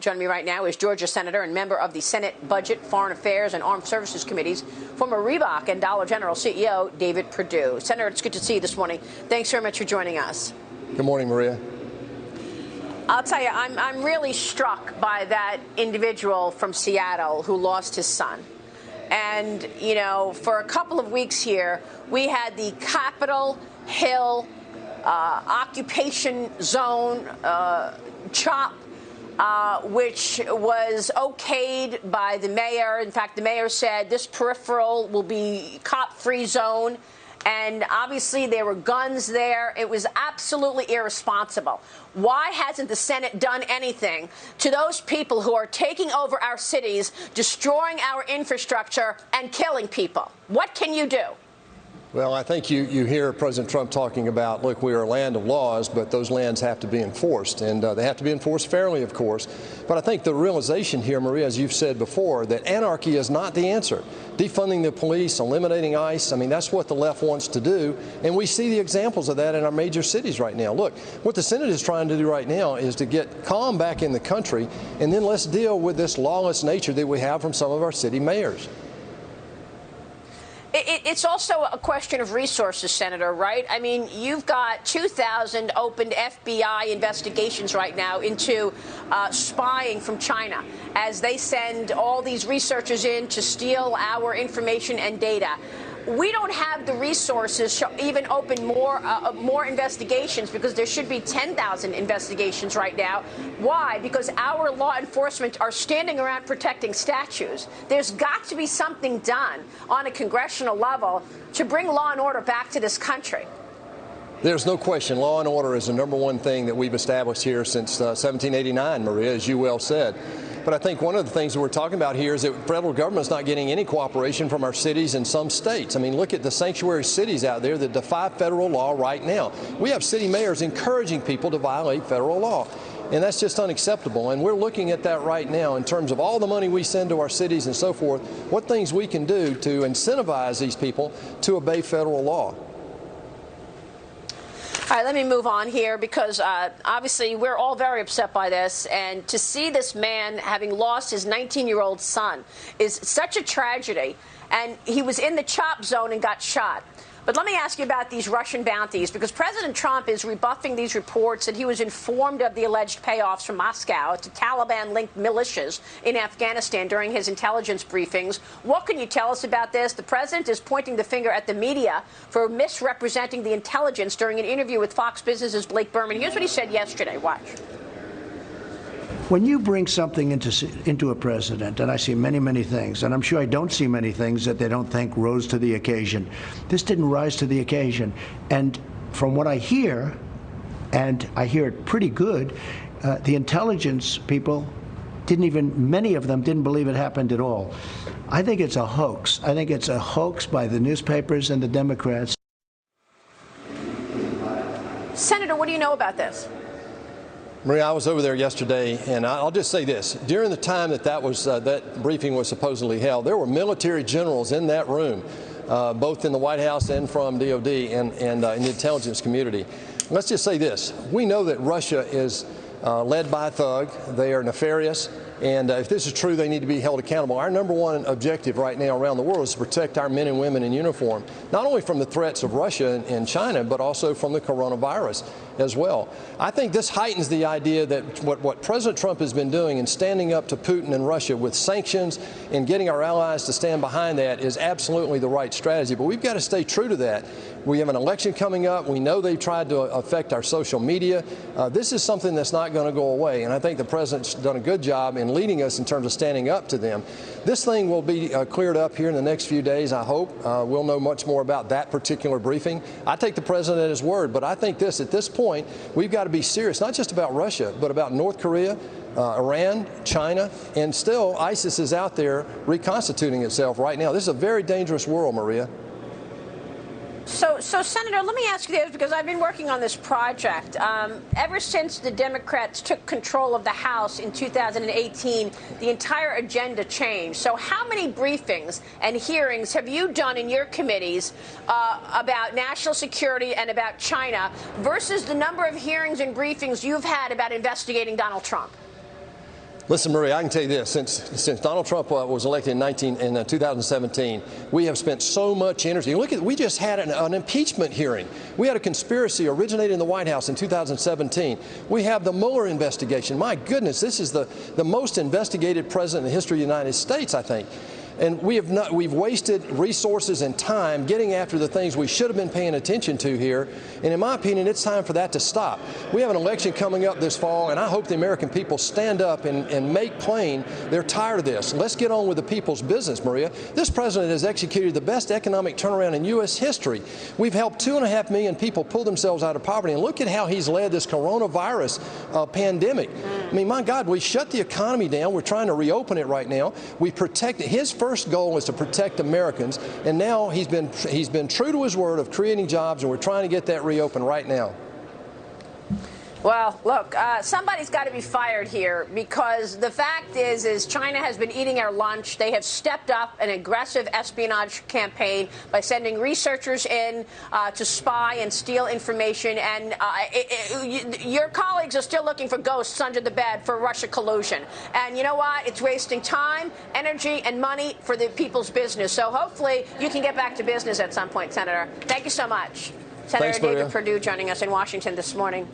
Joining me right now is Georgia Senator and member of the Senate Budget, Foreign Affairs, and Armed Services Committees, former Reebok and Dollar General CEO David Perdue. Senator, it's good to see you this morning. Thanks very much for joining us. Good morning, Maria. I'll tell you, I'm really struck by that individual from Seattle who lost his son. And, you know, for a couple of weeks here, we had the Capitol Hill occupation zone CHOP, which was okayed by the mayor. In fact, the mayor said this peripheral will be cop-free zone. And obviously there were guns there. It was absolutely irresponsible. Why hasn't the Senate done anything to those people who are taking over our cities, destroying our infrastructure, and killing people? What can you do? Well, I think you hear President Trump talking about, look, we are a land of laws, but those lands have to be enforced, and they have to be enforced fairly, of course. But I think the realization here, Maria, as you've said before, that anarchy is not the answer. Defunding the police, eliminating ICE, I mean, that's what the left wants to do, and we see the examples of that in our major cities right now. Look, what the Senate is trying to do right now is to get calm back in the country, and then let's deal with this lawless nature that we have from some of our city mayors. It's also a question of resources, Senator, right? I mean, you've got 2,000 opened FBI investigations right now into spying from China as they send all these researchers in to steal our information and data. We don't have the resources to even open more investigations, because there should be 10,000 investigations right now. Why? Because our law enforcement are standing around protecting statues. There's got to be something done on a congressional level to bring law and order back to this country. There's no question law and order is the #1 thing that we've established here since 1789, Maria, as you well said. But I think one of the things that we're talking about here is that the federal government's not getting any cooperation from our cities and some states. I mean, look at the sanctuary cities out there that defy federal law right now. We have city mayors encouraging people to violate federal law. And that's just unacceptable. And we're looking at that right now in terms of all the money we send to our cities and so forth, what things we can do to incentivize these people to obey federal law. All right, let me move on here, because obviously we're all very upset by this. And to see this man having lost his 19-year-old son is such a tragedy. And he was in the CHOP zone and got shot. But let me ask you about these Russian bounties, because President Trump is rebuffing these reports that he was informed of the alleged payoffs from Moscow to Taliban-linked militias in Afghanistan during his intelligence briefings. What can you tell us about this? The president is pointing the finger at the media for misrepresenting the intelligence during an interview with Fox Business's Blake Berman. Here's what he said yesterday. Watch. When you bring something into a president, and I see many, many things, and I'm sure I don't see many things that they don't think rose to the occasion. This didn't rise to the occasion. And from what I hear, and I hear it pretty good, the intelligence people many of them didn't believe it happened at all. I think it's a hoax. I think it's a hoax by the newspapers and the Democrats. Senator, what do you know about this? Maria, I was over there yesterday, and I'll just say this. During the time that briefing was supposedly held, there were military generals in that room, both in the White House and from DOD and in the intelligence community. Let's just say this. We know that Russia is led by a thug. They are nefarious. And if this is true, they need to be held accountable. Our #1 objective right now around the world is to protect our men and women in uniform, not only from the threats of Russia and China, but also from the coronavirus as well. I think this heightens the idea that what President Trump has been doing in standing up to Putin and Russia with sanctions and getting our allies to stand behind that is absolutely the right strategy. But we've got to stay true to that. We have an election coming up. We know they've tried to affect our social media. This is something that's not going to go away. And I think the president's done a good job in leading us in terms of standing up to them. This thing will be cleared up here in the next few days, I hope. We'll know much more about that particular briefing. I take the president at his word, but I think at this point, we've got to be serious, not just about Russia, but about North Korea, Iran, China, and still ISIS is out there reconstituting itself right now. This is a very dangerous world, Maria. So, Senator, let me ask you this, because I've been working on this project. Ever since the Democrats took control of the House in 2018, the entire agenda changed. So how many briefings and hearings have you done in your committees about national security and about China versus the number of hearings and briefings you've had about investigating Donald Trump? Listen, Marie, I can tell you this. Since Donald Trump was elected in 2017, we have spent so much energy. Look we just had an impeachment hearing. We had a conspiracy originated in the White House in 2017. We have the Mueller investigation. My goodness, this is the most investigated president in the history of the United States, I think. And we've wasted resources and time getting after the things we should have been paying attention to here. And in my opinion, it's time for that to stop. We have an election coming up this fall, and I hope the American people stand up and make plain they're tired of this. Let's get on with the people's business, Maria. This president has executed the best economic turnaround in U.S. history. We've helped 2.5 million people pull themselves out of poverty, and look at how he's led this coronavirus pandemic. I mean, my God, we shut the economy down. We're trying to reopen it right now. We protected his first goal was to protect Americans, and now he's been true to his word of creating jobs, and we're trying to get that reopened right now. Well, look, somebody's got to be fired here, because the fact is China has been eating our lunch. They have stepped up an aggressive espionage campaign by sending researchers in to spy and steal information. And your colleagues are still looking for ghosts under the bed for Russia collusion. And you know what? It's wasting time, energy, and money for the people's business. So hopefully you can get back to business at some point, Senator. Thank you so much. Senator Thanks, Maria. David Perdue joining us in Washington this morning.